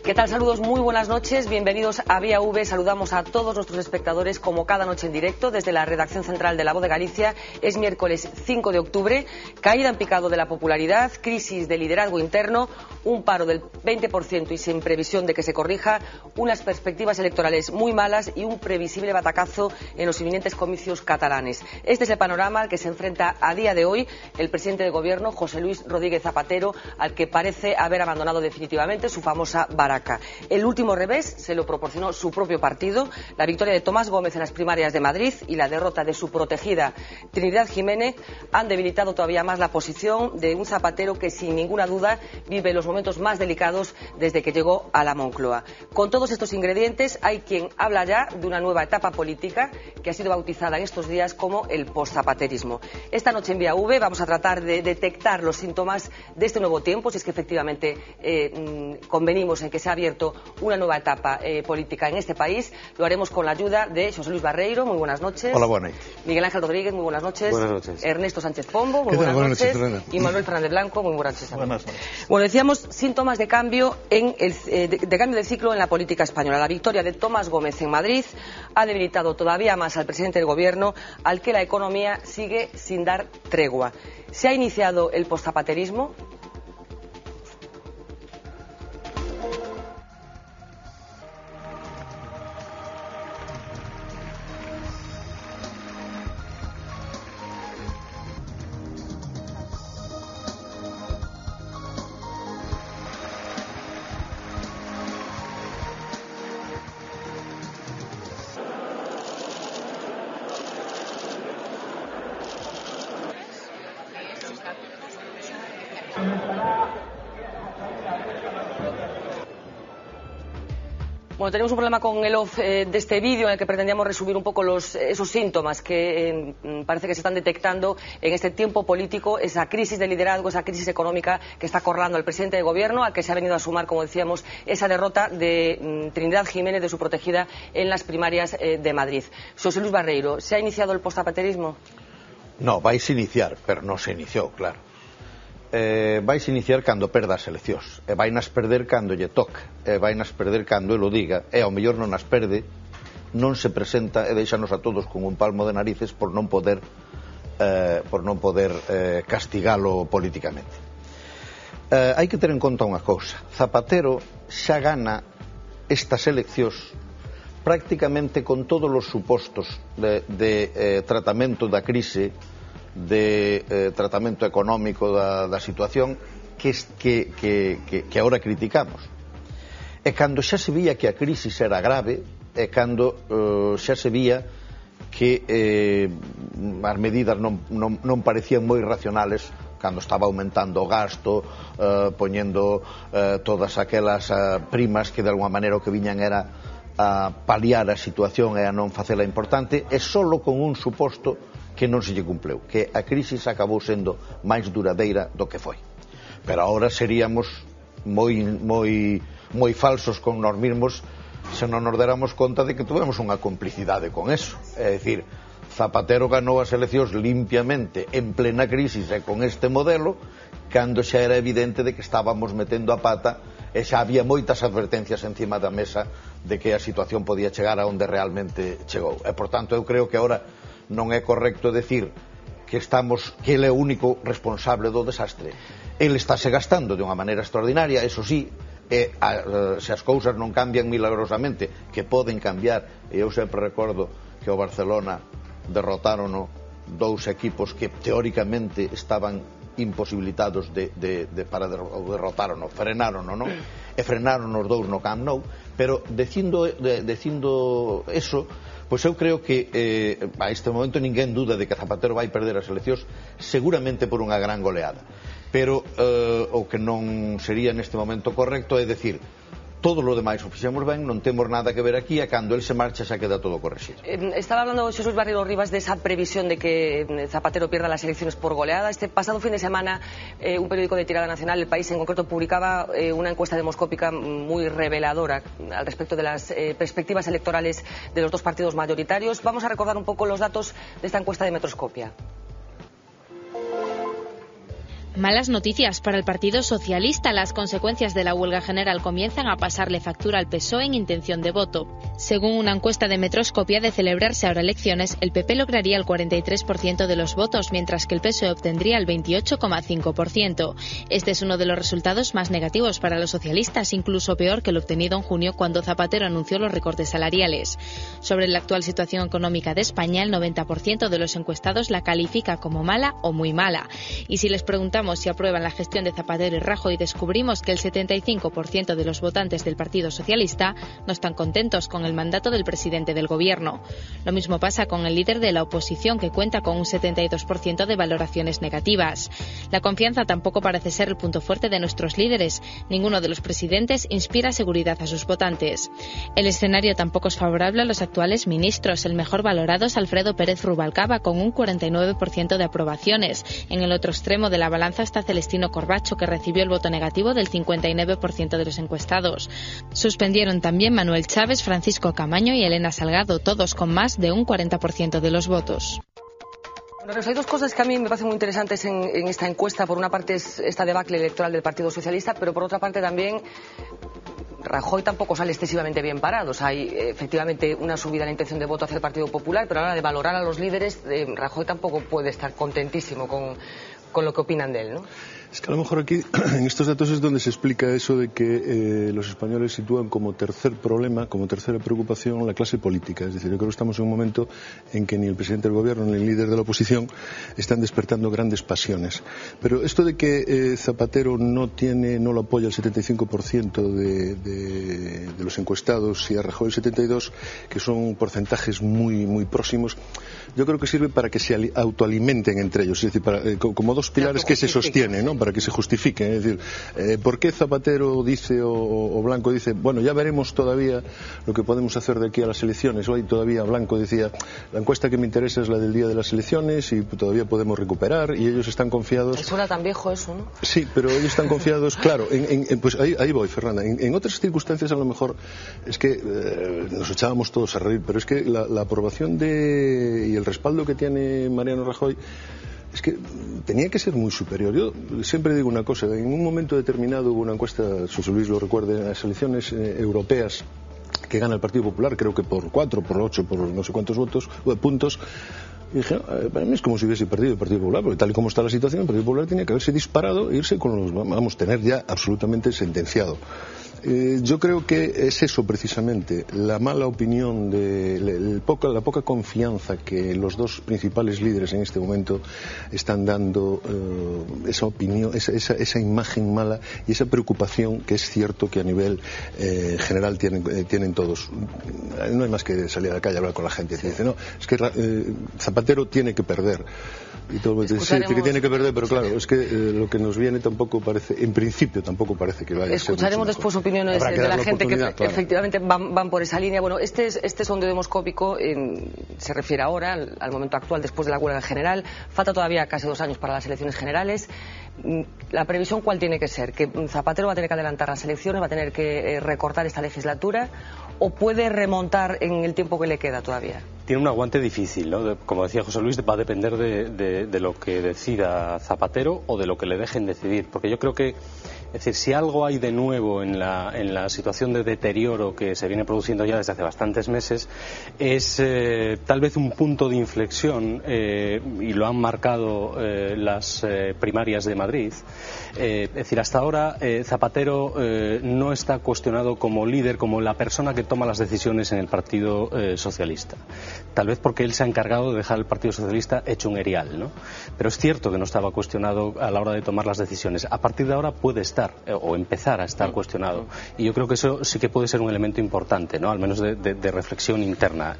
¿Qué tal? Saludos, muy buenas noches, bienvenidos a Vía V. Saludamos a todos nuestros espectadores como cada noche en directo desde la redacción central de La Voz de Galicia. Es miércoles 5 de octubre, caída en picado de la popularidad, crisis de liderazgo interno, un paro del 20% y sin previsión de que se corrija, unas perspectivas electorales muy malas y un previsible batacazo en los inminentes comicios catalanes. Este es el panorama al que se enfrenta a día de hoy el presidente de Gobierno, José Luis Rodríguez Zapatero, al que parece haber abandonado definitivamente su famosa baraca. El último revés se lo proporcionó su propio partido, la victoria de Tomás Gómez en las primarias de Madrid y la derrota de su protegida Trinidad Jiménez han debilitado todavía más la posición de un Zapatero que sin ninguna duda vive los momentos más delicados desde que llegó a la Moncloa. Con todos estos ingredientes hay quien habla ya de una nueva etapa política que ha sido bautizada en estos días como el postzapaterismo. Esta noche en Vía V vamos a tratar de detectar los síntomas de este nuevo tiempo, si es que efectivamente convenimos en que se ha abierto una nueva etapa política en este país. Lo haremos con la ayuda de José Luis Barreiro, muy buenas noches. Hola, buenas. Miguel Ángel Rodríguez, muy buenas noches. Buenas noches. Ernesto Sánchez Pombo, muy buenas noches. Y Manuel Fernández Blanco, muy buenas noches. Buenas noches. Bueno, decíamos síntomas de cambio de cambio de ciclo en la política española. La victoria de Tomás Gómez en Madrid ha debilitado todavía más al presidente del Gobierno, al que la economía sigue sin dar tregua. ¿Se ha iniciado el postzapaterismo? Bueno, tenemos un problema con el off de este vídeo en el que pretendíamos resumir un poco esos síntomas que parece que se están detectando en este tiempo político, esa crisis de liderazgo, esa crisis económica que está acorralando al presidente de Gobierno, al que se ha venido a sumar, como decíamos, esa derrota de Trinidad Jiménez, de su protegida, en las primarias de Madrid. José Luis Barreiro, ¿se ha iniciado el postzapaterismo? No, vais a iniciar, pero non se iniciou, claro. Vais iniciar cando perda as eleccións, e vainas perder cando lle toca, e vainas perder cando el o diga, e ao mellor non as perde, non se presenta e deixanos a todos con un palmo de narices por non poder castigalo políticamente. Hai que ter en conta unha cousa: Zapatero xa gana estas eleccións prácticamente con todos os supostos de tratamento da crise, de tratamento económico da situación que agora criticamos. E cando xa se vía que a crisis era grave, e cando xa se vía que as medidas non parecían moi racionales, cando estaba aumentando o gasto, poñendo todas aquelas primas que de alguma maneira o que viñan era a paliar a situación e a non facela importante, e solo con un suposto que non se lle cumpleu, que a crisis acabou sendo máis duradeira do que foi. Pero agora seríamos moi falsos con nós mesmos se non nos deramos conta de que tuvemos unha complicidade con eso. É dicir, Zapatero ganou as eleccións limpiamente en plena crisis e con este modelo, cando xa era evidente de que estábamos metendo a pata e xa había moitas advertencias encima da mesa de que a situación podía chegar a onde realmente chegou. E, por tanto, eu creo que agora non é correcto decir que ele é o único responsable do desastre. Ele estáse gastando de unha maneira extraordinaria, eso sí, se as cousas non cambian milagrosamente, que poden cambiar, e eu sempre recordo que o Barcelona derrotaron dous equipos que teóricamente estaban imposibilitados para derrotaron, frenaron, non? E frenaron os dous no Camp Nou, pero dicindo eso, pois eu creo que a este momento ninguén duda de que Zapatero vai perder as eleccións, seguramente por unha gran goleada, pero o que non sería neste momento correcto é decir todo lo demais o fixemos ben, non temos nada que ver aquí, e cando el se marcha xa queda todo corregido. Estaba hablando Jesús Barrero Rivas de esa previsión de que Zapatero pierda las elecciones por goleada. Este pasado fin de semana un periódico de tirada nacional, El País en concreto, publicaba una encuesta demoscópica muy reveladora al respecto de las perspectivas electorales de los dos partidos mayoritarios. Vamos a recordar un poco los datos de esta encuesta de Metroscopia. Malas noticias para el Partido Socialista. Las consecuencias de la huelga general comienzan a pasarle factura al PSOE en intención de voto. Según una encuesta de Metroscopia, de celebrarse ahora elecciones, el PP lograría el 43% de los votos, mientras que el PSOE obtendría el 28,5%. Este es uno de los resultados más negativos para los socialistas, incluso peor que el obtenido en junio, cuando Zapatero anunció los recortes salariales. Sobre la actual situación económica de España, el 90% de los encuestados la califica como mala o muy mala. Y si les preguntamos si aprueban la gestión de Zapatero y Rajoy, descubrimos que el 75% de los votantes del Partido Socialista no están contentos con el mandato del presidente del Gobierno. Lo mismo pasa con el líder de la oposición, que cuenta con un 72% de valoraciones negativas. La confianza tampoco parece ser el punto fuerte de nuestros líderes. Ninguno de los presidentes inspira seguridad a sus votantes. El escenario tampoco es favorable a los actuales ministros. El mejor valorado es Alfredo Pérez Rubalcaba, con un 49% de aprobaciones. En el otro extremo de la balanza está Celestino Corbacho, que recibió el voto negativo del 59% de los encuestados. Suspendieron también Manuel Chávez, Francisco Camaño y Elena Salgado, todos con más de un 40% de los votos. Bueno, hay dos cosas que a mí me parecen muy interesantes en esta encuesta. Por una parte es esta debacle electoral del Partido Socialista, pero por otra parte también Rajoy tampoco sale excesivamente bien parado. O sea, hay efectivamente una subida en la intención de voto hacia el Partido Popular, pero a la hora de valorar a los líderes, Rajoy tampoco puede estar contentísimo con lo que opinan de él, ¿no? Es que a lo mejor aquí, en estos datos, es donde se explica eso de que los españoles sitúan como tercer problema, como tercera preocupación, la clase política. Es decir, yo creo que estamos en un momento en que ni el presidente del gobierno ni el líder de la oposición están despertando grandes pasiones. Pero esto de que Zapatero no lo apoya el 75% de los encuestados y a Rajoy el 72%, que son porcentajes muy, muy próximos, yo creo que sirve para que se autoalimenten entre ellos, es decir, como dos pilares que se sostienen, ¿no? Para que se justifiquen. Es decir, ¿por qué Zapatero dice o Blanco dice, bueno, ya veremos todavía lo que podemos hacer de aquí a las elecciones? Hoy todavía Blanco decía, la encuesta que me interesa es la del día de las elecciones y todavía podemos recuperar, y ellos están confiados. Suena tan viejo eso, ¿no? Sí, pero ellos están confiados, claro, pues ahí voy, Fernanda. En otras circunstancias a lo mejor es que nos echábamos todos a reír, pero es que la aprobación y el respaldo que tiene Mariano Rajoy es que tenía que ser muy superior. Yo siempre digo una cosa, en un momento determinado hubo una encuesta, José Luis lo recuerda, en las elecciones europeas, que gana el Partido Popular, creo que por 4, por 8, por no sé cuántos puntos. Y dije, para mí es como si hubiese perdido el Partido Popular, porque tal y como está la situación, el Partido Popular tenía que haberse disparado e irse con tener ya absolutamente sentenciado. Yo creo que es eso precisamente, la mala opinión, la poca confianza que los dos principales líderes en este momento están dando, esa opinión, esa imagen mala y esa preocupación que es cierto que a nivel general tienen todos. No hay más que salir a la calle a hablar con la gente. Te dice, no, es que Zapatero tiene que perder. Y todo el mundo dice, sí, que tiene que perder, pero claro, es que lo que nos viene tampoco parece, en principio tampoco parece que vaya a ser. Escucharemos después opiniones de la gente que efectivamente van por esa línea. Bueno, este sondeo demoscópico se refiere ahora al momento actual, después de la huelga general. Falta todavía casi 2 años para las elecciones generales. ¿La previsión cuál tiene que ser? ¿Que Zapatero va a tener que adelantar las elecciones, va a tener que recortar esta legislatura, o puede remontar en el tiempo que le queda todavía? Tiene un aguante difícil, ¿no? Como decía José Luis, va a depender de lo que decida Zapatero o de lo que le dejen decidir, porque yo creo que, es decir, si algo hay de nuevo en la situación de deterioro que se viene produciendo ya desde hace bastantes meses, es tal vez un punto de inflexión, y lo han marcado las primarias de Madrid. Es decir, hasta ahora Zapatero no está cuestionado como líder, como la persona que toma las decisiones en el Partido Socialista. Tal vez porque él se ha encargado de dejar el Partido Socialista hecho un erial, ¿no? Pero es cierto que no estaba cuestionado a la hora de tomar las decisiones. A partir de ahora puede estar. estar o empezar a estar cuestionado. Y yo creo que eso sí que puede ser un elemento importante, ¿no? Al menos de reflexión interna.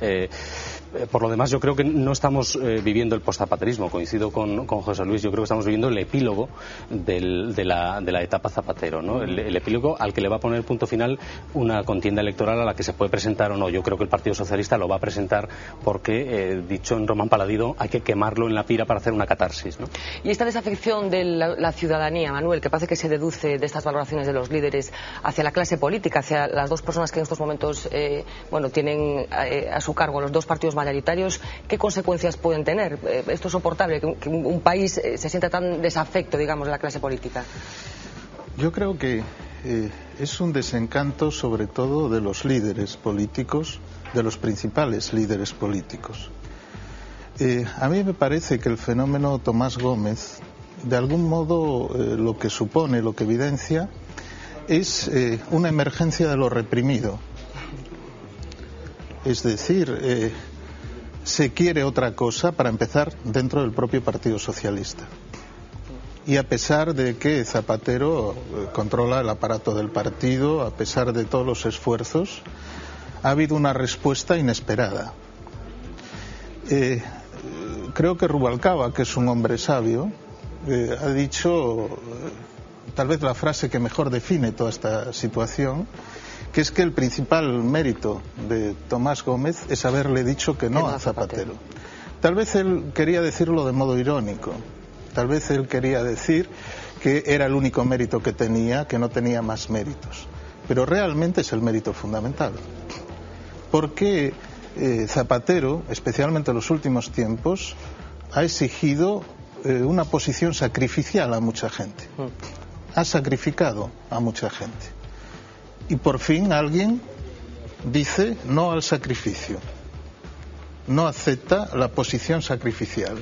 Por lo demás, yo creo que no estamos viviendo el postzapaterismo. Coincido con José Luis. Yo creo que estamos viviendo el epílogo de la etapa Zapatero, ¿no? El epílogo al que le va a poner punto final una contienda electoral a la que se puede presentar o no. Yo creo que el Partido Socialista lo va a presentar porque, dicho en Román Paladido, hay que quemarlo en la pira para hacer una catarsis, ¿no? Y esta desafección de la ciudadanía, Manuel, que parece que se deduce de estas valoraciones de los líderes hacia la clase política, hacia las dos personas que en estos momentos tienen a su cargo los dos partidos mayoritarios, ¿qué consecuencias pueden tener? ¿Esto es soportable, que un país se sienta tan desafecto, digamos, de la clase política? Yo creo que es un desencanto sobre todo de los líderes políticos, de los principales líderes políticos. A mí me parece que el fenómeno Tomás Gómez, de algún modo, lo que supone, lo que evidencia, es una emergencia de lo reprimido. Es decir, se quiere otra cosa, para empezar, dentro del propio Partido Socialista. Y a pesar de que Zapatero controla el aparato del partido, a pesar de todos los esfuerzos, ha habido una respuesta inesperada. Creo que Rubalcaba, que es un hombre sabio, ha dicho tal vez la frase que mejor define toda esta situación, que es que el principal mérito de Tomás Gómez es haberle dicho que no a Zapatero. Tal vez él quería decirlo de modo irónico, tal vez él quería decir que era el único mérito que tenía, que no tenía más méritos, pero realmente es el mérito fundamental, porque Zapatero, especialmente en los últimos tiempos, ha exigido una posición sacrificial a mucha gente, ha sacrificado a mucha gente. Y por fin alguien dice no al sacrificio, no acepta la posición sacrificial,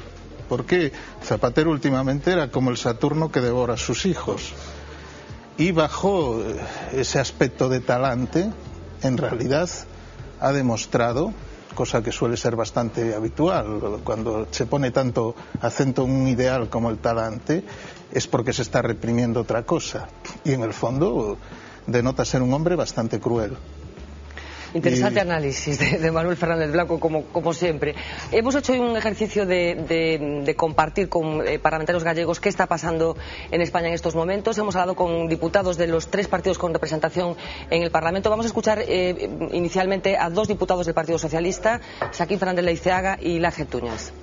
porque Zapatero últimamente era como el Saturno que devora a sus hijos, y bajo ese aspecto de talante, en realidad ha demostrado, cosa que suele ser bastante habitual, cuando se pone tanto acento en un ideal como el talante, es porque se está reprimiendo otra cosa, y en el fondo denota ser un hombre bastante cruel. Interesante análisis de Manuel Fernández Blanco, como siempre. Hemos hecho hoy un ejercicio de compartir con parlamentarios gallegos qué está pasando en España en estos momentos. Hemos hablado con diputados de los tres partidos con representación en el Parlamento. Vamos a escuchar inicialmente a dos diputados del Partido Socialista, Xaquín Fernández Leiceaga y Laje Tuñas.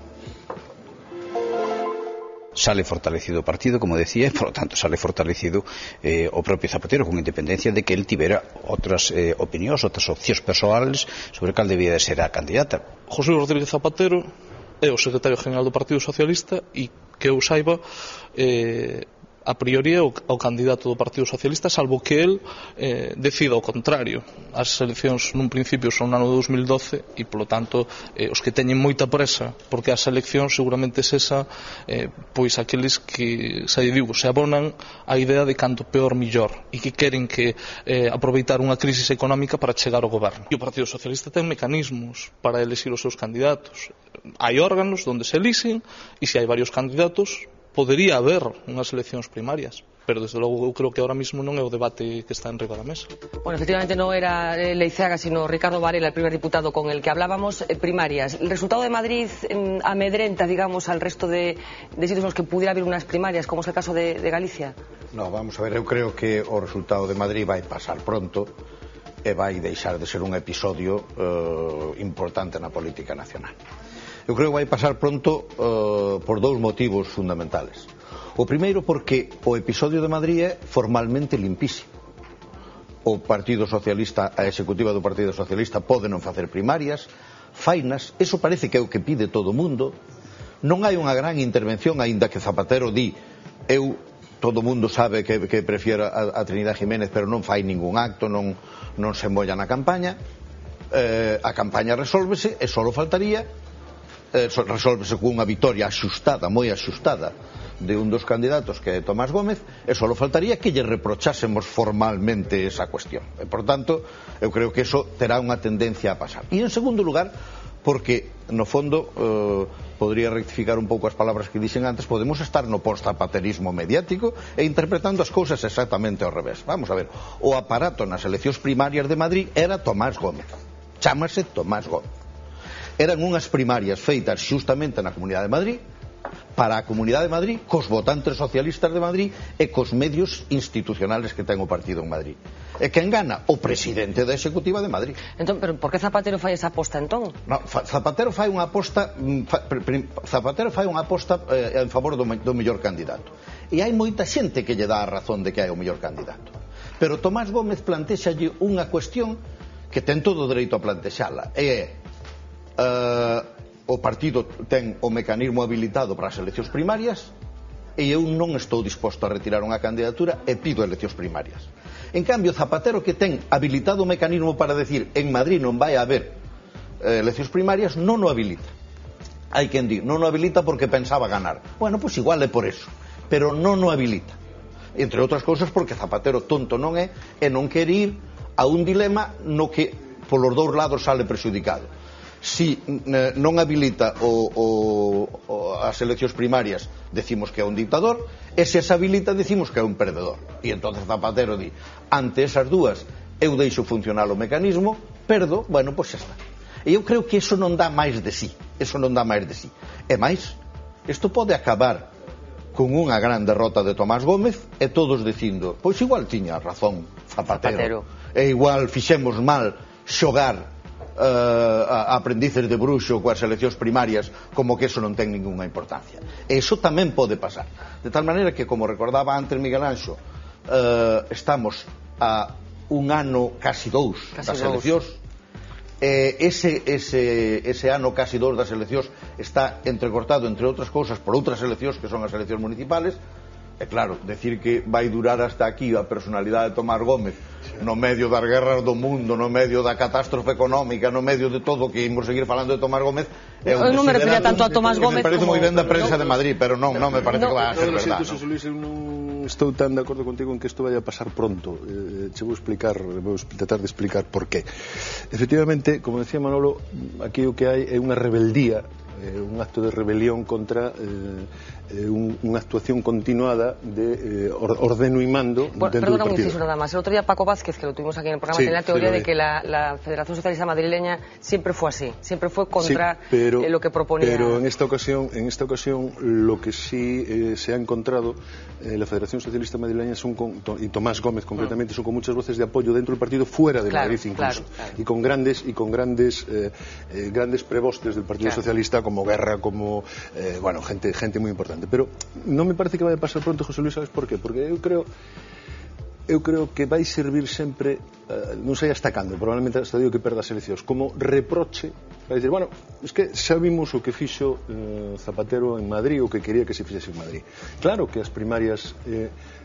Sale fortalecido o partido, como decía, e, por lo tanto, sale fortalecido o propio Zapatero, con independencia de que él tivera outras opinións, outras opcións persoales sobre cal debía de ser a candidata. José Luis Rodríguez Zapatero é o secretario general do Partido Socialista e que eu saiba a priori é o candidato do Partido Socialista, salvo que el decida o contrario. As eleccións nun principio son no ano 2012 e, polo tanto, os que teñen moita presa porque as eleccións seguramente é esa, pois aqueles que se abonan a idea de canto peor millor e que queren que aproveitar unha crisis económica para chegar ao goberno. E o Partido Socialista ten mecanismos para elexir os seus candidatos. Hai órganos onde se elixen e se hai varios candidatos podería haber unhas eleccións primarias, pero desde logo eu creo que ahora mismo non é o debate que está en riba da mesa. Bueno, efectivamente no era Leiceaga, sino Ricardo Varela, el primer diputado con el que hablábamos. Primarias. El resultado de Madrid amedrenta, digamos, al resto de sitios en los que pudiera haber unas primarias, como es el caso de Galicia. No, vamos a ver, eu creo que o resultado de Madrid vai pasar pronto e vai deixar de ser un episodio importante na política nacional. Eu creo que vai pasar pronto por dous motivos fundamentales. O primeiro porque o episodio de Madrid é formalmente limpísimo. O Partido Socialista, a executiva do Partido Socialista pode non facer primarias, fainas, eso parece que é o que pide todo o mundo. Non hai unha gran intervención, aínda que Zapatero di, todo o mundo sabe que prefiere a Trinidad Jiménez, pero non fai ningún acto, non se molla na campaña. A campaña resolvese e só faltaría resolvese cunha vitoria axustada, moi axustada, de un dos candidatos que é Tomás Gómez, e só faltaría que lle reprochásemos formalmente esa cuestión. E, por tanto, eu creo que eso terá unha tendencia a pasar. E, en segundo lugar, porque no fondo podría rectificar un pouco as palabras que dixen antes, podemos estar no post-zapaterismo mediático e interpretando as cousas exactamente ao revés. Vamos a ver, o aparato nas eleccións primarias de Madrid era Tomás Gómez, chámase Tomás Gómez. Eran unhas primarias feitas xustamente na Comunidade de Madrid, para a Comunidade de Madrid, cos votantes socialistas de Madrid e cos medios institucionales que ten o partido en Madrid. E quen gana? O presidente da Executiva de Madrid. Entón, pero por que Zapatero fai esa aposta entón? No, Zapatero fai unha aposta en favor do mellor candidato. E hai moita xente que lle dá a razón de que hai o mellor candidato. Pero Tomás Gómez plantexalle unha cuestión que ten todo o dereito a plantexala. O partido ten o mecanismo habilitado para as eleccións primarias e eu non estou disposto a retirar unha candidatura e pido eleccións primarias. En cambio, Zapatero, que ten habilitado o mecanismo para decir en Madrid non vai haber eleccións primarias, non o habilita. Hai quen di, non o habilita porque pensaba ganar. Bueno, pois igual é por eso, pero non o habilita. Entre outras cousas porque Zapatero tonto non é e non quere ir a un dilema no que polos dous lados sale prexudicado. Si non habilita as eleccións primarias, decimos que é un dictador, e se as habilita, decimos que é un perdedor. E entonces Zapatero di, ante esas dúas eu deixo funcionar o mecanismo, perdo, bueno, pois xa está. E eu creo que eso non dá máis de sí. E máis, isto pode acabar con unha gran derrota de Tomás Gómez e todos dicindo, pois igual tiña razón Zapatero. E igual fixemos mal xogar a aprendices de bruxo coas eleccións primarias, como que eso non ten ninguna importancia. E iso tamén pode pasar. De tal maneira que, como recordaba antes Miguel Anxo, estamos a un ano, casi dous, das eleccións. Ese ano, casi dous das eleccións, está entrecortado, entre outras cousas, por outras eleccións que son as eleccións municipales. E claro, decir que vai durar hasta aquí a personalidade de Tomás Gómez no medio das guerras do mundo, no medio da catástrofe económica, no medio de todo, que imos seguir falando de Tomás Gómez, é un non me refería tanto a Tomás Gómez. Me parece moi ben da prensa de Madrid, pero non me parece que vai a ser verdad. Non estou tan de acordo contigo en que isto vai a pasar pronto. Che vou tratar de explicar por qué. Efectivamente, como decía Manolo, aquí o que hai é unha rebeldía, un acto de rebelión contra unha actuación continuada de ordeno y mando dentro del partido. Perdona un inciso nada más. El otro día Paco Vázquez, que lo tuvimos aquí en el programa, tenía la teoría de que la Federación Socialista Madrileña siempre fue así, siempre fue contra lo que proponía. Pero en esta ocasión lo que sí se ha encontrado, la Federación Socialista Madrileña y Tomás Gómez concretamente son con muchas voces de apoyo dentro del partido, fuera de Madrid incluso, y con grandes prebostes del Partido Socialista, como Guerra, como gente muy importante. Pero non me parece que vai a pasar pronto, José Luis, sabes por qué? Porque eu creo que vai servir sempre, non sei hasta cando, probablemente hasta digo que perda as eleccións, como reproche, para dicir, bueno, es que xa vimos o que fixo Zapatero en Madrid, o que quería que se fixese en Madrid. Claro que as primarias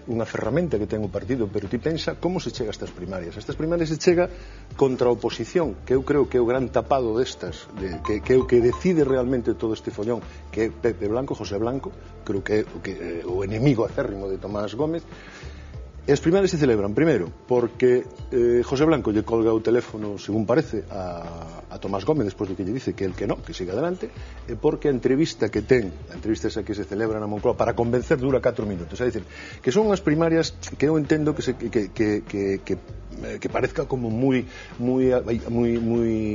unha ferramenta que ten o partido, pero ti pensa como se chega a estas primarias. Estas primarias se chega contra a oposición, que eu creo que é o gran tapado destas, que é o que decide realmente todo este follón, que é Pepe Blanco, José Blanco, creo que é o enemigo acérrimo de Tomás Gómez. E as primarias se celebran, primeiro, porque José Blanco lle colga o teléfono, según parece, a Tomás Gómez despois de que lle dice que el que non, que siga adelante, e porque a entrevista que ten, a entrevista esa que se celebra na Moncloa para convencer dura 4 minutos, é dicir, que son unhas primarias que eu entendo que parezca como moi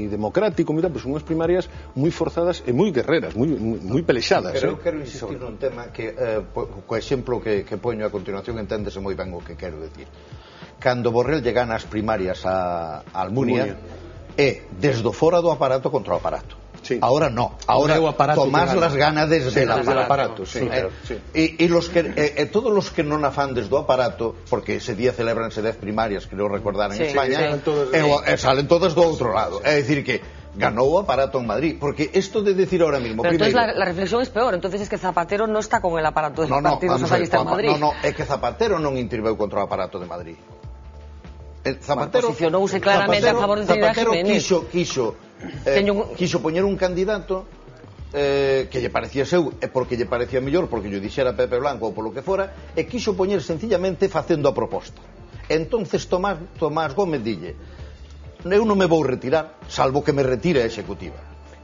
democrático, pero son unhas primarias moi forzadas e moi guerreras, moi pelexadas. Pero eu quero insistir nun tema que co exemplo que poño a continuación enténdese moi ben o que quero decir. Cando Borrell lle gana as primarias a Almunia, é desde fora do aparato contra o aparato. Sí. Ahora no, ahora Tomás las gana desde el aparato. Sí. Y todos los que non afán desde o aparato, porque ese día celebranse 10 primarias, creo recordar en España, salen todas do outro lado. É dicir que ganou o aparato en Madrid, porque esto de decir ahora mismo... Pero entonces la reflexión es peor, entonces es que Zapatero no está con el aparato del Partido Socialista en Madrid. No, é que Zapatero non interveu contra o aparato de Madrid. Zapatero posicionouse claramente a favor de Zapatero quiso poñer un candidato que lle parecía seu e porque lle parecía mellor, porque lle dixera Pepe Blanco ou polo que fora, e quiso poñer sencillamente facendo a proposta. Entonces Tomás Gómez dille, eu non me vou retirar, salvo que me retire a executiva.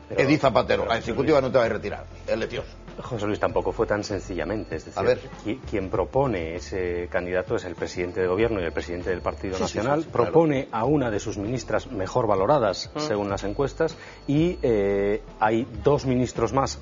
E di Zapatero, a Ejecutiva non te vai retirar eleccións. José Luis, tampoco fue tan sencillamente. Es decir, quien propone ese candidato es el presidente de gobierno y el presidente del Partido Nacional. Propone a una de sus ministras mejor valoradas, según las encuestas, y hay dos ministros más,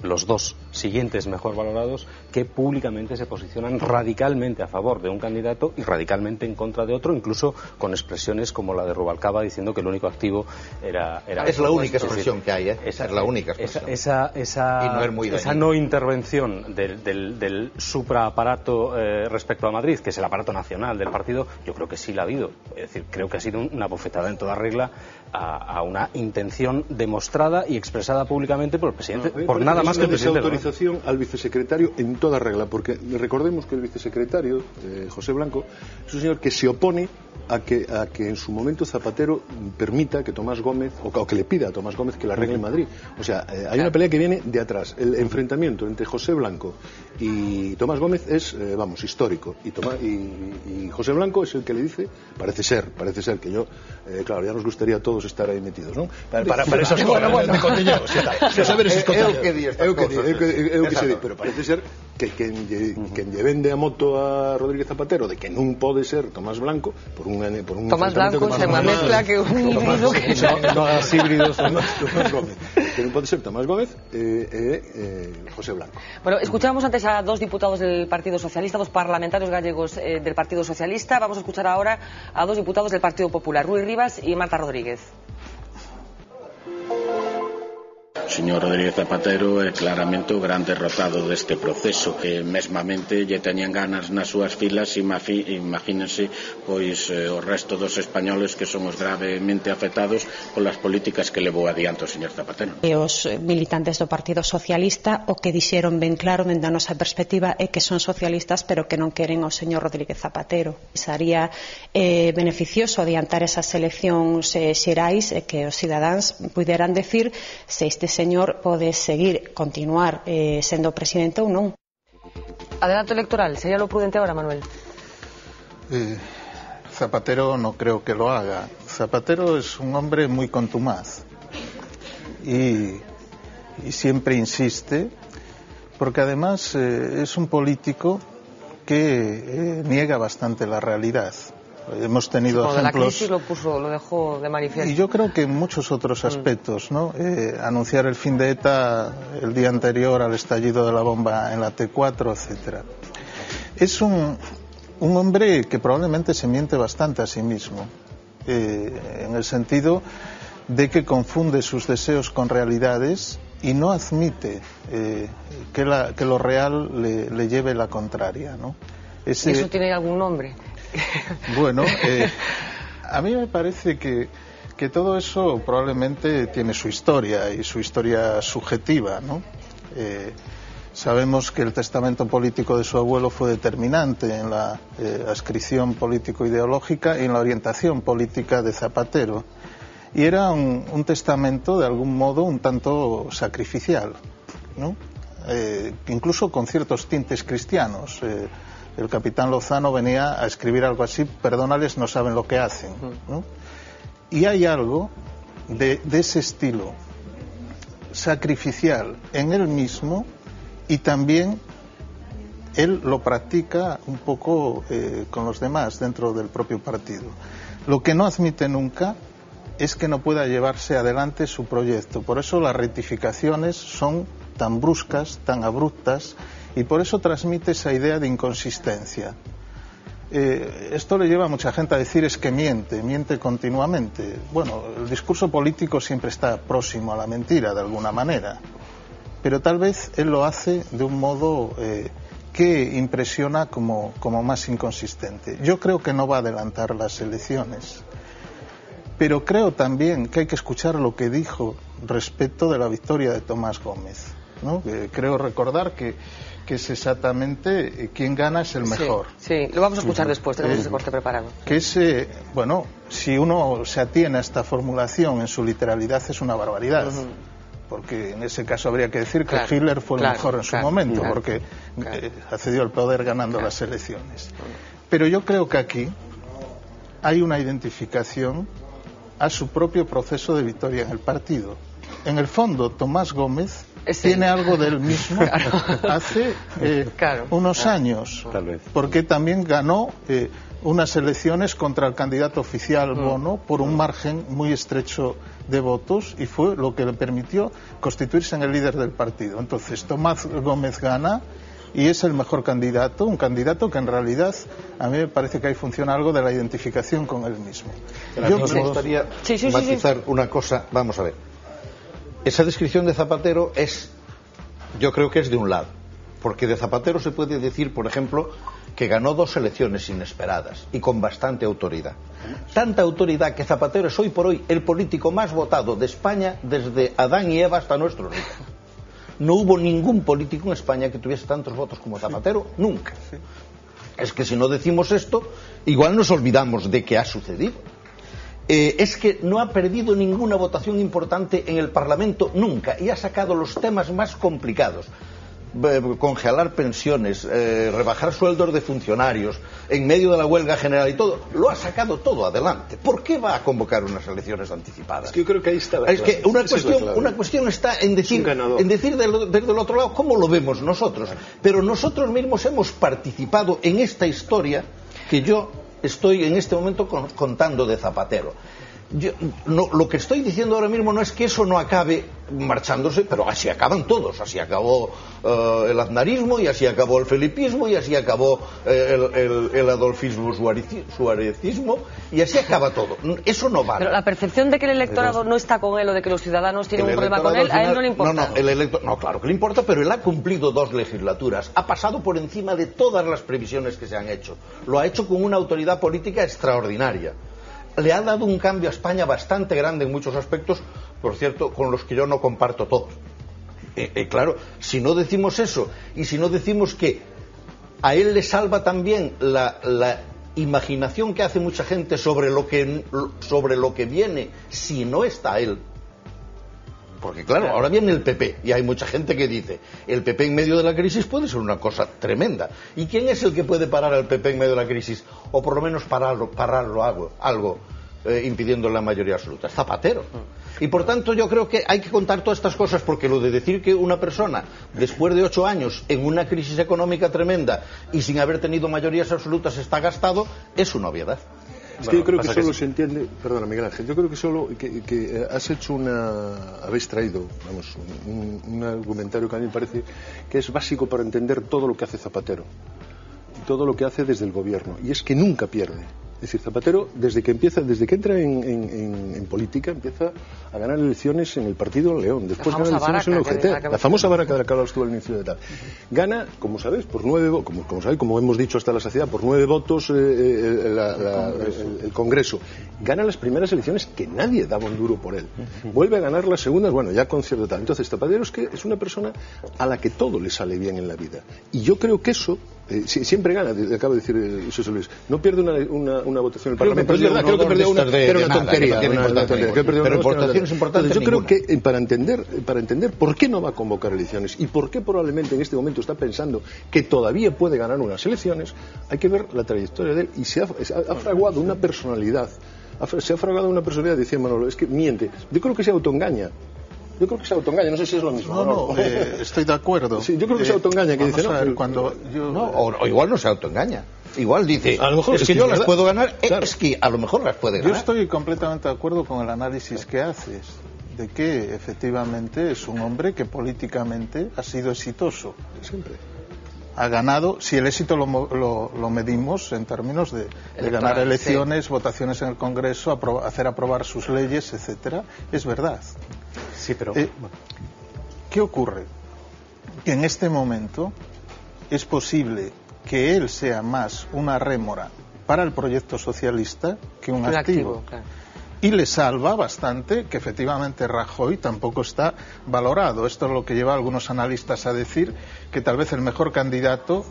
los dos siguientes mejor valorados, que públicamente se posicionan radicalmente a favor de un candidato y radicalmente en contra de otro, incluso con expresiones como la de Rubalcaba diciendo que el único activo era es la única expresión que hay, esa es la única expresión. Esa no intervención del supraaparato respecto a Madrid, que es el aparato nacional del partido, yo creo que sí la ha habido. Es decir, creo que ha sido una bofetada en toda regla a una intención demostrada y expresada públicamente por el presidente, por nada más que el presidente. Autorización al vicesecretario en toda regla, porque recordemos que el vicesecretario, José Blanco, es un señor que se opone a que en su momento Zapatero permita que Tomás Gómez, o que le pida a Tomás Gómez que la arregle en Madrid. O sea, hay una pelea que viene de atrás. El enfrentamiento entre José Blanco y Tomás Gómez es, histórico. Y José Blanco es el que le dice, parece ser que yo, claro, ya nos gustaría a todos estar ahí metidos, ¿no? Para esas cosas de cotilleos y tal. Saber esos cotilleos. Pero parece ser que quen lle vende a moto a Rodríguez Zapatero de que non pode ser Tomás Blanco por un Tomás Blanco é unha mezcla que un híbrido que non hagas híbridos Tomás Gómez, que non pode ser Tomás Gómez José Blanco. Bueno, escuchábamos antes a dos diputados del Partido Socialista, dos parlamentarios gallegos del Partido Socialista. Vamos a escuchar ahora a dos diputados del Partido Popular, Rui Rivas y Marta Rodríguez. O señor Rodríguez Zapatero é claramente o gran derrotado deste proceso, que mesmamente lle teñen ganas nas súas filas. Imagínense pois o resto dos españoles que somos gravemente afectados polas políticas que levou adiante o señor Zapatero. E os militantes do Partido Socialista o que dixeron ben claro dende a nosa perspectiva é que son socialistas pero que non queren o señor Rodríguez Zapatero. Sería beneficioso adiantar esas eleccións xerais e que os cidadáns puderan decir se este señor pode continuar sendo presidente ou non. Adelanto electoral, ¿sería lo prudente ahora, Manuel? Zapatero no creo que lo haga. Zapatero es un hombre muy contumaz y siempre insiste, porque además es un político que niega bastante la realidad. Hemos tenido ejemplos. La crisis lo dejó de manifiesto. Y yo creo que en muchos otros aspectos, ¿no? Anunciar el fin de ETA el día anterior al estallido de la bomba en la T4, etcétera. Es un hombre que probablemente se miente bastante a sí mismo, en el sentido de que confunde sus deseos con realidades y no admite que lo real le lleve la contraria, ¿no? ¿Y eso tiene algún nombre? Bueno, a mí me parece que todo eso probablemente tiene su historia y su historia subjetiva, ¿no? Sabemos que el testamento político de su abuelo fue determinante en la adscripción político-ideológica y en la orientación política de Zapatero. Y era un testamento, de algún modo, un tanto sacrificial, ¿no? Incluso con ciertos tintes cristianos. El capitán Lozano venía a escribir algo así: perdónales, no saben lo que hacen, ¿no? Y hay algo de ese estilo sacrificial en él mismo, y también él lo practica un poco con los demás dentro del propio partido. Lo que no admite nunca es que no pueda llevarse adelante su proyecto. Por eso las rectificaciones son tan bruscas, tan abruptas, y por eso transmite esa idea de inconsistencia. Esto le lleva a mucha gente a decir es que miente continuamente. Bueno, el discurso político siempre está próximo a la mentira de alguna manera, pero tal vez él lo hace de un modo que impresiona como más inconsistente. Yo creo que no va a adelantar las elecciones, pero creo también que hay que escuchar lo que dijo respecto de la victoria de Tomás Gómez, ¿no? Creo recordar que es exactamente quien gana es el mejor. Sí, lo vamos a escuchar después, tenemos ese corte preparado. Que bueno, si uno se atiene a esta formulación en su literalidad es una barbaridad. Porque en ese caso habría que decir que Hitler fue el mejor en su momento, porque accedió al poder ganando las elecciones. Pero yo creo que aquí hay una identificación a su propio proceso de victoria en el partido. en el fondo Tomás Gómez tiene algo de él mismo hace unos años, porque también ganó unas elecciones contra el candidato oficial Bono por un margen muy estrecho de votos y fue lo que le permitió constituirse en el líder del partido. Entonces Tomás Gómez gana y es el mejor candidato, un candidato que en realidad a mí me parece que ahí funciona algo de la identificación con él mismo. Yo me gustaría matizar una cosa. Vamos a ver, esa descripción de Zapatero yo creo que es de un lado, porque de Zapatero se puede decir, por ejemplo, que ganó 2 elecciones inesperadas y con bastante autoridad. Tanta autoridad que Zapatero es hoy por hoy el político más votado de España desde Adán y Eva hasta nuestros días. No hubo ningún político en España que tuviese tantos votos como Zapatero, nunca. Es que si no decimos esto, igual nos olvidamos de que ha sucedido. Es que no ha perdido ninguna votación importante en el Parlamento nunca y ha sacado los temas más complicados. Congelar pensiones, rebajar sueldos de funcionarios en medio de la huelga general y todo, lo ha sacado todo adelante. ¿Por qué va a convocar unas elecciones anticipadas? Es que yo creo que ahí está la clave. Es que una cuestión está en decir desde el otro lado cómo lo vemos nosotros, pero nosotros mismos hemos participado en esta historia que yo estoy en este momento contando de Zapatero. Lo que estoy diciendo ahora mismo no es que eso no acabe marchándose, pero así acaban todos. Así acabó el aznarismo, y así acabó el felipismo, y así acabó el adolfismo suarecismo, y así acaba todo. Eso no vale. Pero la percepción de que el electorado no está con él o de que los ciudadanos tienen un problema con él, a él no le importa. No, claro que le importa, pero él ha cumplido 2 legislaturas, ha pasado por encima de todas las previsiones que se han hecho. Lo ha hecho con una autoridad política extraordinaria. Le ha dado un cambio a España bastante grande en muchos aspectos, por cierto, con los que yo no comparto todos. Claro, si no decimos eso, y si no decimos que a él le salva también la imaginación que hace mucha gente sobre lo que viene si no está él. Porque claro, ahora viene el PP y hay mucha gente que dice el PP en medio de la crisis puede ser una cosa tremenda. ¿Y quién es el que puede parar al PP en medio de la crisis? O por lo menos pararlo algo impidiendo la mayoría absoluta. Zapatero. Y por tanto yo creo que hay que contar todas estas cosas, porque lo de decir que una persona después de 8 años en una crisis económica tremenda y sin haber tenido mayorías absolutas está gastado es una obviedad. Es que yo creo que solo se entiende, perdona Miguel Ángel, yo creo que solo que has hecho habéis traído, un argumentario que a mí me parece que es básico para entender todo lo que hace Zapatero y todo lo que hace desde el gobierno, y es que nunca pierde. Es decir, Zapatero, desde que entra en política, empieza a ganar elecciones en el Partido León, después gana elecciones en el UGT, la famosa baraca de la que hablabas tú al inicio de tal. Gana, como sabes, por 9, como hemos dicho hasta la saciedad, por 9 votos el Congreso. Gana las primeras elecciones que nadie daba un duro por él. Vuelve a ganar las segundas, bueno, ya con cierto tal. Entonces, Zapatero es una persona a la que todo le sale bien en la vida. Y yo creo que eso siempre gana, acaba de decir José Luis. No pierde una votación en el Parlamento. Es verdad, creo que perdió una, pero una tontería. Pero en votaciones importantes. Yo creo que para entender por qué no va a convocar elecciones y por qué probablemente en este momento está pensando que todavía puede ganar unas elecciones, hay que ver la trayectoria de él, y se ha fraguado una personalidad. Se ha fragado una personalidad, decía Manolo, es que miente. Yo creo que se autoengaña. No sé si es lo mismo. No, estoy de acuerdo. Sí, yo creo que se autoengaña, que dice, o igual no se autoengaña. Igual dice, a lo mejor es que yo las puedo ganar, claro. Es que a lo mejor las puede ganar. Yo estoy completamente de acuerdo con el análisis que haces, de que efectivamente es un hombre que políticamente ha sido exitoso. Siempre. Ha ganado, si el éxito lo medimos en términos de ganar elecciones, votaciones en el Congreso, hacer aprobar sus leyes, etcétera, es verdad. Sí, pero ¿qué ocurre? Que en este momento es posible que él sea más una rémora para el proyecto socialista que un activo. Claro. Y le salva bastante que efectivamente Rajoy tampoco está valorado. Esto es lo que lleva a algunos analistas a decir que tal vez el mejor candidato,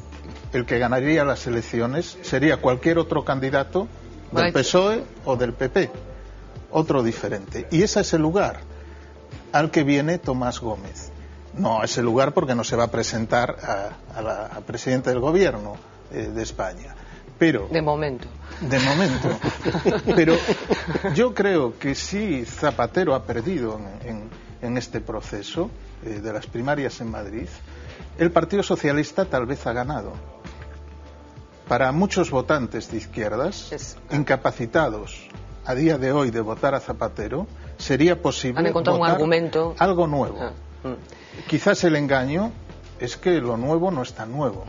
el que ganaría las elecciones, sería cualquier otro candidato del PSOE o del PP, otro diferente. Y ese es el lugar al que viene Tomás Gómez. No, ese lugar porque no se va a presentar a presidente del gobierno de España. Pero, de momento. Pero yo creo que sí, Zapatero ha perdido en en este proceso de las primarias en Madrid, el Partido Socialista tal vez ha ganado. Para muchos votantes de izquierdas, incapacitados a día de hoy de votar a Zapatero, sería posible votar un argumento. Algo nuevo. Quizás el engaño es que lo nuevo no es tan nuevo.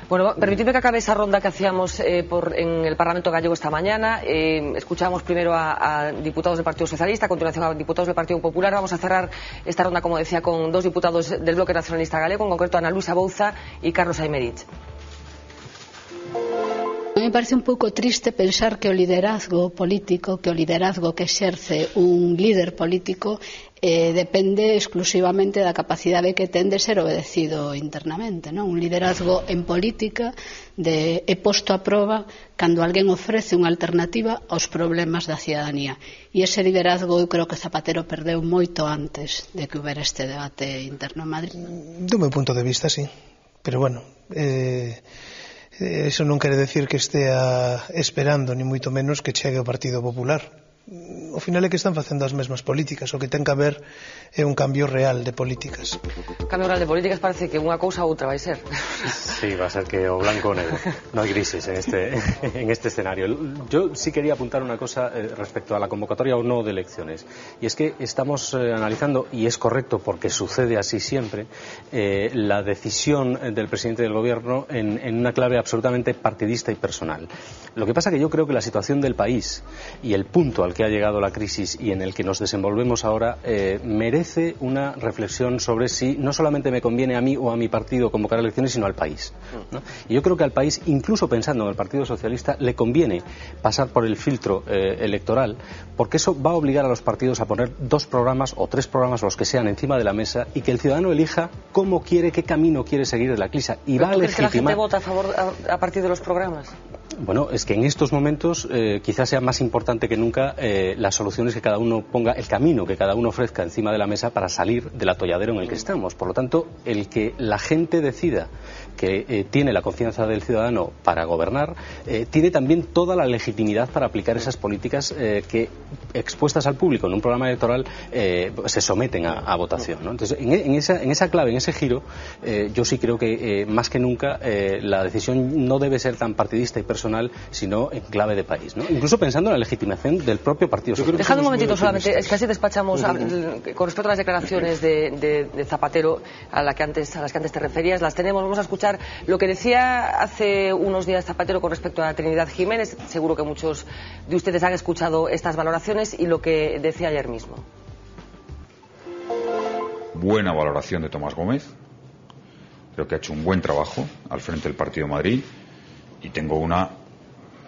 Bueno, permitidme que acabe esa ronda que hacíamos en el Parlamento gallego esta mañana. Escuchamos primero a diputados del Partido Socialista, a continuación a diputados del Partido Popular. Vamos a cerrar esta ronda, como decía, con dos diputados del Bloque Nacionalista Galego, en concreto Ana Luisa Bouza y Carlos Aymerich. A mí me parece un pouco triste pensar que o liderazgo político, que o liderazgo que exerce un líder político depende exclusivamente da capacidade que ten de ser obedecido internamente, non? Un liderazgo en política é posto a proba cando alguén ofrece unha alternativa aos problemas da cidadanía, e ese liderazgo eu creo que Zapatero perdeu moito antes de que houbera este debate interno en Madrid. Do meu punto de vista, sí, pero bueno, eso non quere decir que estea esperando, ni moito menos, que chegue o Partido Popular. Ao final é que están facendo as mesmas políticas, o que ten que haber é un cambio real de políticas. Cambio real de políticas parece que unha cousa ou outra vai ser. Sí, va a ser que o blanco o negro. No hay grises en este escenario. Yo sí quería apuntar una cosa respecto a la convocatoria o no de elecciones. Y es que estamos analizando, y es correcto porque sucede así siempre, la decisión del presidente del gobierno en una clave absolutamente partidista y personal. Lo que pasa que yo creo que la situación del país y el punto al que ha llegado la crisis y en el que nos desenvolvemos ahora merece una reflexión sobre si no solamente me conviene a mí o a mi partido convocar elecciones, sino al país, ¿no? Y yo creo que al país, incluso pensando en el Partido Socialista, le conviene pasar por el filtro electoral, porque eso va a obligar a los partidos a poner 2 programas o 3 programas, los que sean, encima de la mesa, y que el ciudadano elija cómo quiere, qué camino quiere seguir de la crisis. Y va a legitimar... ¿Crees que la gente vota a favor a partir de los programas? Bueno, es que en estos momentos quizás sea más importante que nunca las soluciones que cada uno ponga, el camino que cada uno ofrezca encima de la mesa para salir del atolladero en el que estamos. Por lo tanto, el que la gente decida que tiene la confianza del ciudadano para gobernar, tiene también toda la legitimidad para aplicar esas políticas que, expuestas al público en un programa electoral, se someten a votación, ¿no? Entonces, en esa clave, en ese giro, yo sí creo que más que nunca la decisión no debe ser tan partidista y personal, sino en clave de país, ¿no? Incluso pensando en la legitimación del propio Partido Socialista. Dejadme un momentito solamente, es que así despachamos con respecto a las declaraciones de Zapatero a las que antes te referías, las tenemos. Vamos a escuchar lo que decía hace unos días Zapatero con respecto a Trinidad Jiménez. Seguro que muchos de ustedes han escuchado estas valoraciones, y lo que decía ayer mismo. Buena valoración de Tomás Gómez. Creo que ha hecho un buen trabajo al frente del Partido de Madrid, y tengo una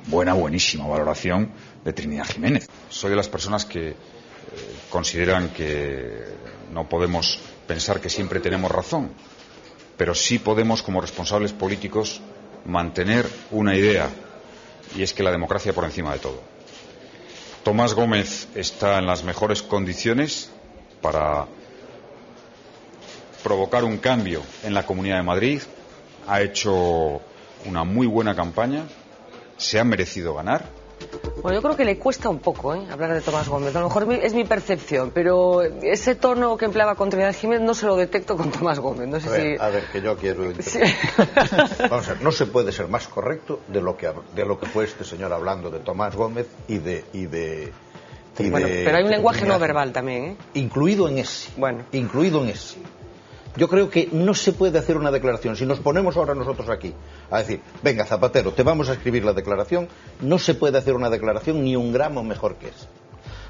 buenísima valoración de Trinidad Jiménez. Soy de las personas que consideran que no podemos pensar que siempre tenemos razón, pero sí podemos, como responsables políticos, mantener una idea, y es que la democracia por encima de todo. Tomás Gómez está en las mejores condiciones para provocar un cambio en la Comunidad de Madrid. Ha hecho una muy buena campaña, se ha merecido ganar. Bueno, yo creo que le cuesta un poco hablar de Tomás Gómez. A lo mejor es mi percepción, pero ese tono que empleaba con Trinidad Jiménez no se lo detecto con Tomás Gómez. No sé a ver, que yo quiero Vamos a ver, no se puede ser más correcto de lo que fue este señor hablando de Tomás Gómez y de pero hay un lenguaje no verbal también, incluido en ese. Yo creo que no se puede hacer una declaración. Si nos ponemos ahora nosotros aquí a decir, venga, Zapatero, te vamos a escribir la declaración, no se puede hacer una declaración ni un gramo mejor que esa.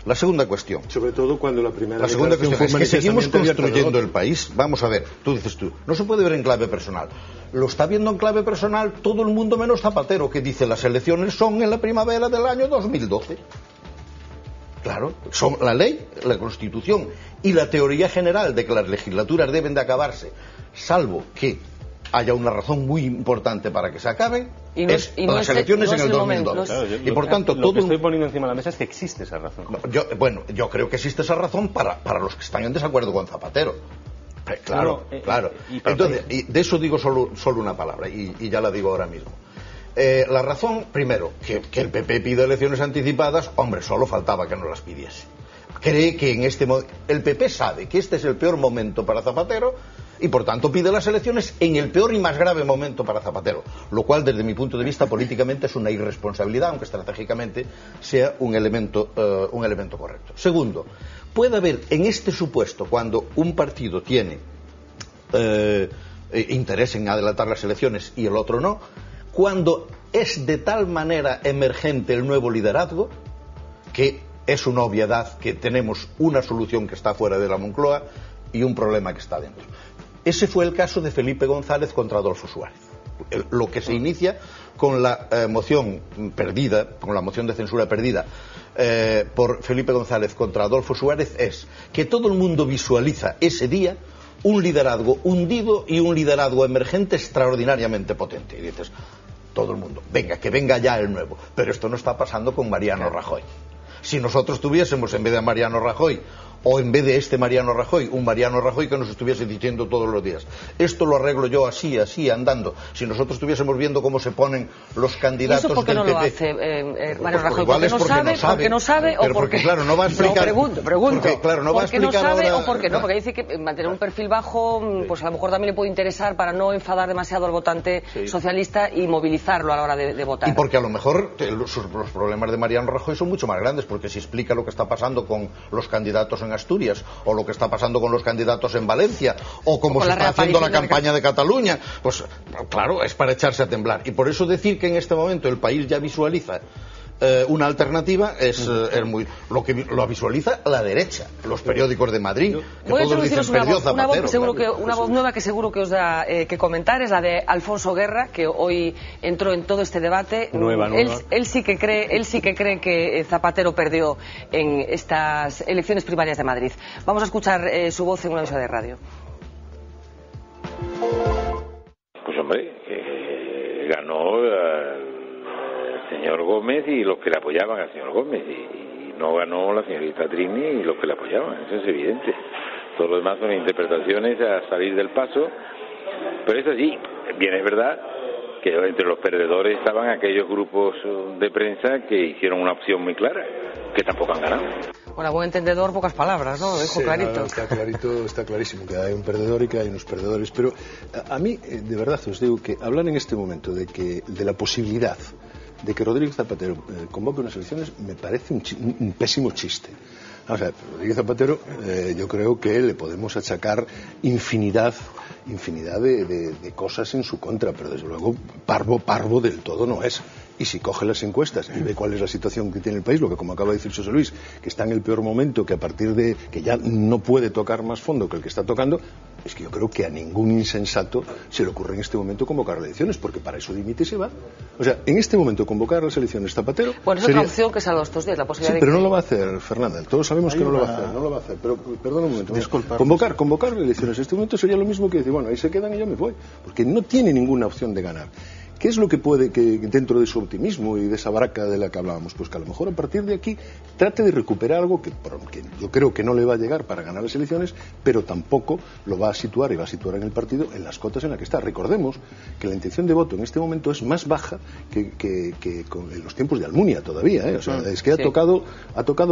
La segunda cuestión. Sobre todo cuando la segunda cuestión es que seguimos construyendo el país. Vamos a ver, dices tú, no se puede ver en clave personal. Lo está viendo en clave personal todo el mundo menos Zapatero, que dice las elecciones son en la primavera del año 2012. Claro, son la ley, la Constitución y la teoría general de que las legislaturas deben de acabarse, salvo que haya una razón muy importante para que se acaben, las elecciones en el 2012. Claro, y por tanto, lo que estoy poniendo encima de la mesa es que existe esa razón. Yo creo que existe esa razón para los que están en desacuerdo con Zapatero. Claro. Entonces, y de eso digo solo una palabra, y ya la digo ahora mismo. La razón, primero, que el PP pide elecciones anticipadas, hombre, solo faltaba que no las pidiese. cree que el PP sabe que este es el peor momento para Zapatero y por tanto pide las elecciones en el peor y más grave momento para Zapatero, lo cual desde mi punto de vista políticamente es una irresponsabilidad, aunque estratégicamente sea un elemento correcto. Segundo, puede haber en este supuesto, cuando un partido tiene interés en adelantar las elecciones y el otro no, cuando es de tal manera emergente el nuevo liderazgo que es una obviedad que tenemos una solución que está fuera de la Moncloa y un problema que está dentro. Ese fue el caso de Felipe González contra Adolfo Suárez. Lo que se inicia con la moción perdida, con la moción de censura perdida por Felipe González contra Adolfo Suárez, es que todo el mundo visualiza ese día un liderazgo hundido y un liderazgo emergente extraordinariamente potente. Y dices, todo el mundo, venga, que venga ya el nuevo. Pero esto no está pasando con Mariano Rajoy. Si nosotros tuviésemos, en vez de Mariano Rajoy, o en vez de este Mariano Rajoy, un Mariano Rajoy que nos estuviese diciendo todos los días, esto lo arreglo yo así, andando. Si nosotros estuviésemos viendo cómo se ponen los candidatos del PP... ¿Y eso por qué no lo hace Mariano Rajoy? ¿Porque no sabe o porque claro, no va a explicar... No, pregunto. Porque, claro, no va a explicar no sabe ahora... o porque no? Porque dice que mantener un perfil bajo, pues a lo mejor también le puede interesar para no enfadar demasiado al votante socialista y movilizarlo a la hora de votar. Y porque a lo mejor los problemas de Mariano Rajoy son mucho más grandes, porque si explica lo que está pasando con los candidatos en Asturias, o lo que está pasando con los candidatos en Valencia, o cómo se está haciendo la campaña de Cataluña, pues claro, es para echarse a temblar. Y por eso decir que en este momento el país ya visualiza una alternativa es muy lo visualiza la derecha, los periódicos de Madrid, que todos dicen perdió Zapatero. Una voz nueva que seguro que os da que comentar es la de Alfonso Guerra, que hoy entró en todo este debate. Nueva. Él sí que cree que Zapatero perdió en estas elecciones primarias de Madrid. Vamos a escuchar su voz en una emisora de radio. Pues hombre, ganó señor Gómez y los que le apoyaban al señor Gómez, y no ganó la señorita Trini y los que le apoyaban, eso es evidente. Todo lo demás son interpretaciones a salir del paso, pero eso sí, bien es verdad que entre los perdedores estaban aquellos grupos de prensa que hicieron una opción muy clara, que tampoco han ganado. Bueno, a buen entendedor, pocas palabras, ¿no? Lo dijo clarito. Está clarísimo que hay un perdedor y que hay unos perdedores, pero a mí, de verdad, os digo que hablar en este momento de la posibilidad de que Rodríguez Zapatero convoque unas elecciones me parece un pésimo chiste. O sea, Rodríguez Zapatero, yo creo que le podemos achacar infinidad de cosas en su contra, pero desde luego parvo del todo no es. Y si coge las encuestas y ve cuál es la situación que tiene el país, lo que como acaba de decir José Luis, que está en el peor momento, que a partir de que ya no puede tocar más fondo que el que está tocando, es que yo creo que a ningún insensato se le ocurre en este momento convocar las elecciones, porque para eso dimite y se va. O sea, en este momento convocar las elecciones Zapatero... Bueno, es otra opción que se ha dado estos días, la posibilidad de... Sí, pero no lo va a hacer, Fernanda. Todos sabemos que no lo va a hacer. Pero, perdona un momento. Disculpa. Convocar elecciones en este momento sería lo mismo que decir, bueno, ahí se quedan y yo me voy. Porque no tiene ninguna opción de ganar. ¿Qué es lo que puede, que dentro de su optimismo y de esa baraca de la que hablábamos? Pues que a lo mejor a partir de aquí trate de recuperar algo que yo creo que no le va a llegar para ganar las elecciones, pero tampoco lo va a situar y va a situar en el partido en las cotas en las que está. Recordemos que la intención de voto en este momento es más baja que en los tiempos de Almunia todavía, ¿eh? O sea, es que ha tocado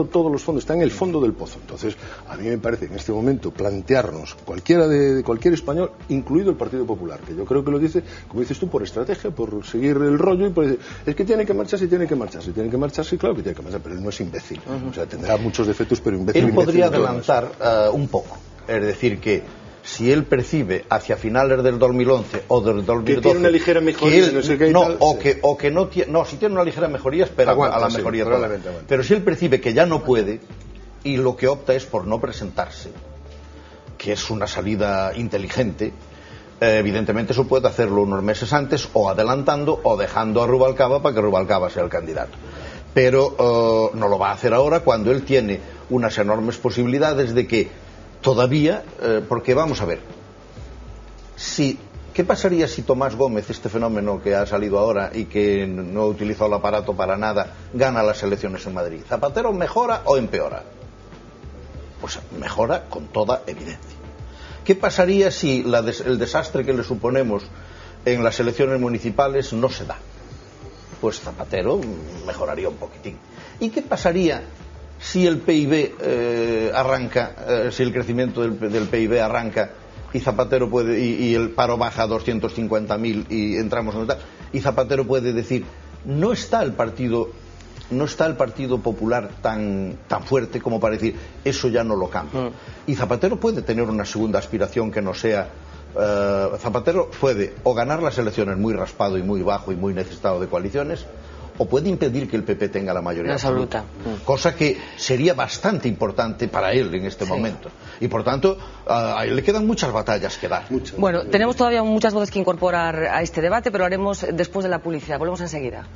todos los fondos, está en el fondo del pozo. Entonces, a mí me parece en este momento plantearnos cualquier español, incluido el Partido Popular, que yo creo que lo dice, como dices tú, por estrategia, por seguir el rollo y por decir, es que tiene que marcharse, claro que tiene que marchar, pero él no es imbécil. O sea, tendrá muchos defectos, pero imbécil. Él podría adelantar un poco, es decir, que si él percibe hacia finales del 2011 o del 2012 que tiene una ligera mejoría, si tiene una ligera mejoría, espera a la mejoría toda. Pero si él percibe que ya no puede y lo que opta es por no presentarse, que es una salida inteligente, evidentemente eso puede hacerlo unos meses antes, o adelantando o dejando a Rubalcaba para que Rubalcaba sea el candidato. Pero no lo va a hacer ahora, cuando él tiene unas enormes posibilidades de que todavía, porque vamos a ver, ¿qué pasaría si Tomás Gómez, este fenómeno que ha salido ahora y que no ha utilizado el aparato para nada, gana las elecciones en Madrid? ¿Zapatero mejora o empeora? Pues mejora con toda evidencia. ¿Qué pasaría si el desastre que le suponemos en las elecciones municipales no se da? Pues Zapatero mejoraría un poquitín. ¿Y qué pasaría si el PIB arranca, si el crecimiento del PIB arranca y Zapatero puede, y el paro baja a 250.000 y entramos en tal, y Zapatero puede decir, no está el Partido Popular tan fuerte como para decir, eso ya no lo cambia. Y Zapatero puede tener una segunda aspiración que no sea... Zapatero puede o ganar las elecciones muy raspado y muy bajo y muy necesitado de coaliciones, o puede impedir que el PP tenga la mayoría absoluta. Cosa que sería bastante importante para él en este momento. Y por tanto, a él le quedan muchas batallas que dar. Bueno, tenemos todavía muchas voces que incorporar a este debate, pero lo haremos después de la publicidad. Volvemos enseguida.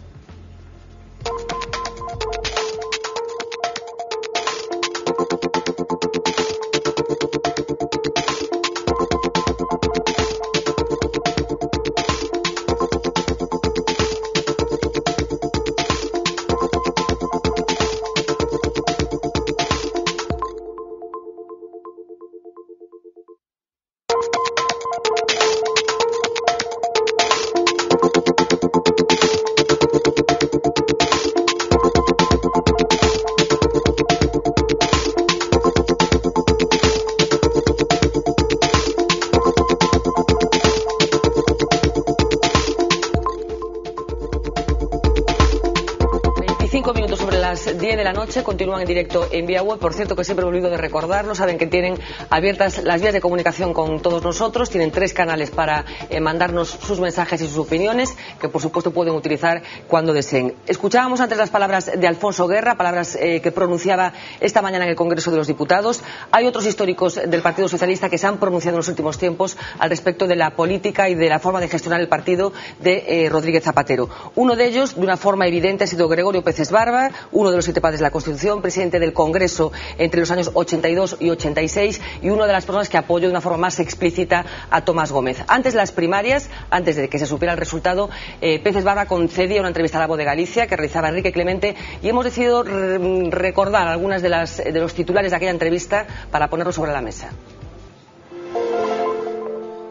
Continúan en directo en vía web. Por cierto, que siempre me olvido de recordarlo, saben que tienen abiertas las vías de comunicación con todos nosotros, tienen 3 canales para mandarnos sus mensajes y sus opiniones, que por supuesto pueden utilizar cuando deseen. Escuchábamos antes las palabras de Alfonso Guerra, palabras que pronunciaba esta mañana en el Congreso de los Diputados. Hay otros históricos del Partido Socialista que se han pronunciado en los últimos tiempos al respecto de la política y de la forma de gestionar el partido de Rodríguez Zapatero. Uno de ellos, de una forma evidente, ha sido Gregorio Pérez Barba, uno de los 7 padres de la Constitución, presidente del Congreso entre los años 82 y 86 y una de las personas que apoyó de una forma más explícita a Tomás Gómez. Antes de las primarias, antes de que se supiera el resultado, Pérez Barba concedía una entrevista a La Voz de Galicia que realizaba Enrique Clemente y hemos decidido recordar algunas de los titulares de aquella entrevista para ponerlo sobre la mesa.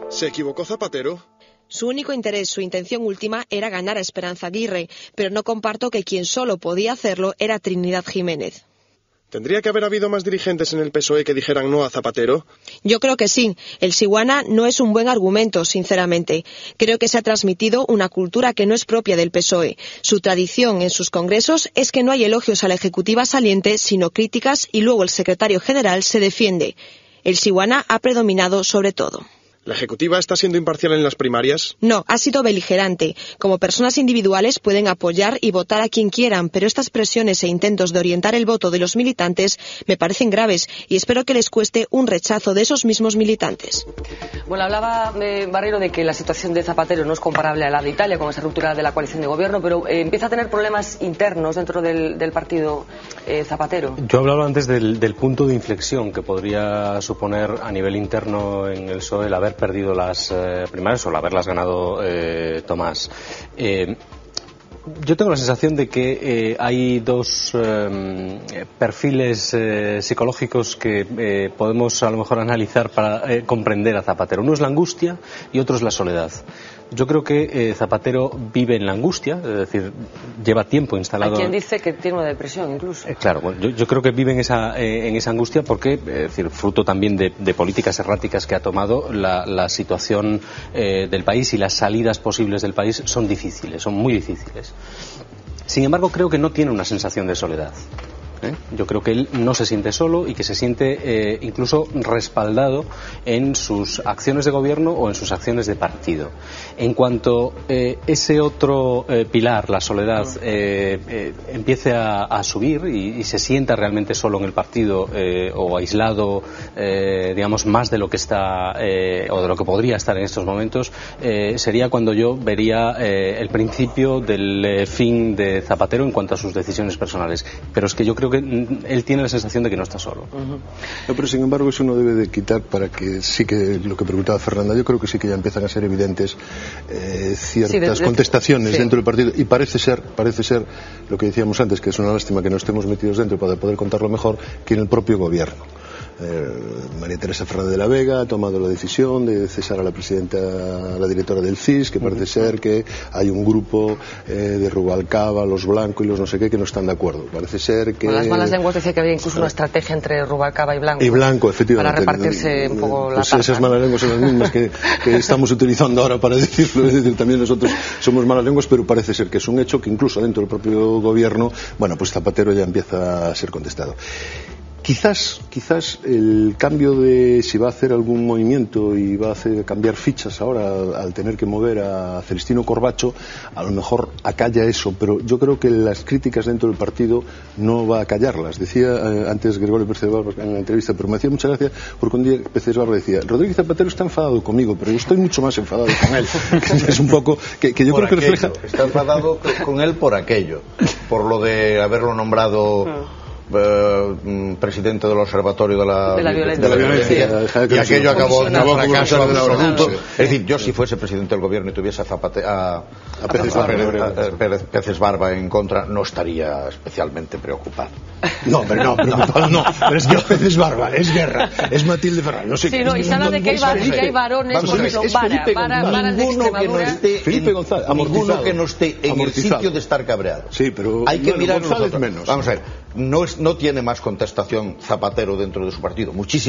¿Se equivocó Zapatero? Su único interés, su intención última, era ganar a Esperanza Aguirre, pero no comparto que quien solo podía hacerlo era Trinidad Jiménez. ¿Tendría que haber habido más dirigentes en el PSOE que dijeran no a Zapatero? Yo creo que sí. El Siwana no es un buen argumento, sinceramente. Creo que se ha transmitido una cultura que no es propia del PSOE. Su tradición en sus congresos es que no hay elogios a la ejecutiva saliente, sino críticas, y luego el secretario general se defiende. El Siwana ha predominado sobre todo. ¿La Ejecutiva está siendo imparcial en las primarias? No, ha sido beligerante. Como personas individuales pueden apoyar y votar a quien quieran, pero estas presiones e intentos de orientar el voto de los militantes me parecen graves y espero que les cueste un rechazo de esos mismos militantes. Bueno, hablaba Barreiro de que la situación de Zapatero no es comparable a la de Italia con esa ruptura de la coalición de gobierno, pero empieza a tener problemas internos dentro del partido Zapatero. Yo hablaba antes del punto de inflexión que podría suponer a nivel interno en el PSOE el haber perdido las primarias o el haberlas ganado Tomás. Yo tengo la sensación de que hay 2 perfiles psicológicos que podemos a lo mejor analizar para comprender a Zapatero. Uno es la angustia y otro es la soledad. Yo creo que Zapatero vive en la angustia, es decir, lleva tiempo instalado. Hay quien dice que tiene una depresión incluso. Claro, bueno, yo creo que vive en esa angustia porque, es decir, fruto también de políticas erráticas que ha tomado, la situación del país y las salidas posibles del país son difíciles, son muy difíciles. Sin embargo, creo que no tiene una sensación de soledad. Yo creo que él no se siente solo y que se siente incluso respaldado en sus acciones de gobierno o en sus acciones de partido. En cuanto ese otro pilar, la soledad, empiece a subir y se sienta realmente solo en el partido o aislado, digamos, más de lo que está o de lo que podría estar en estos momentos, sería cuando yo vería el principio del fin de Zapatero en cuanto a sus decisiones personales. Pero es que yo creo que él tiene la sensación de que no está solo. No, pero sin embargo eso no debe de quitar para que sí que lo que preguntaba Fernanda, yo creo que sí que ya empiezan a ser evidentes ciertas contestaciones dentro del partido y parece ser lo que decíamos antes, que es una lástima que no estemos metidos dentro para poder contarlo mejor, que en el propio gobierno. María Teresa Fernández de la Vega ha tomado la decisión de cesar a la presidenta, a la directora del CIS, que parece ser que hay un grupo de Rubalcaba, los Blanco y los no sé qué, que no están de acuerdo. Parece ser que... Las malas lenguas decía que había incluso una estrategia entre Rubalcaba y Blanco. Y Blanco, efectivamente. Para repartirse un poco la pues tarta. esas malas lenguas son las mismas que estamos utilizando ahora para decirlo. Es decir, también nosotros somos malas lenguas, pero parece ser que es un hecho que incluso dentro del propio gobierno, bueno, pues Zapatero ya empieza a ser contestado. Quizás el cambio de si va a hacer algún movimiento y va a cambiar fichas ahora al tener que mover a Celestino Corbacho, a lo mejor acalla eso, pero yo creo que las críticas dentro del partido no va a callarlas. Decía antes Gregorio Pérez Barba en la entrevista, pero me hacía mucha gracia porque un día Pérez Barba decía: Rodríguez Zapatero está enfadado conmigo, pero yo estoy mucho más enfadado con él. Es un poco que yo creo que refleja... Está enfadado con él por aquello, por lo de haberlo nombrado... presidente del Observatorio de la Violencia, y aquello acabó en un fracaso absoluto. Es decir, yo si fuese presidente del gobierno y tuviese a Pérez Barba en contra, no estaría especialmente preocupado. No, pero es que Pérez Barba, es Guerra, es Matilde Ferran, no sé qué. Y se habla de que hay varones, por ejemplo, Vara de Extremadura. Felipe González, ninguno que no esté en el sitio de estar cabreado. Sí, pero hay que mirar González menos. Vamos a ver, no tiene más contestación Zapatero dentro de su partido, muchísimo.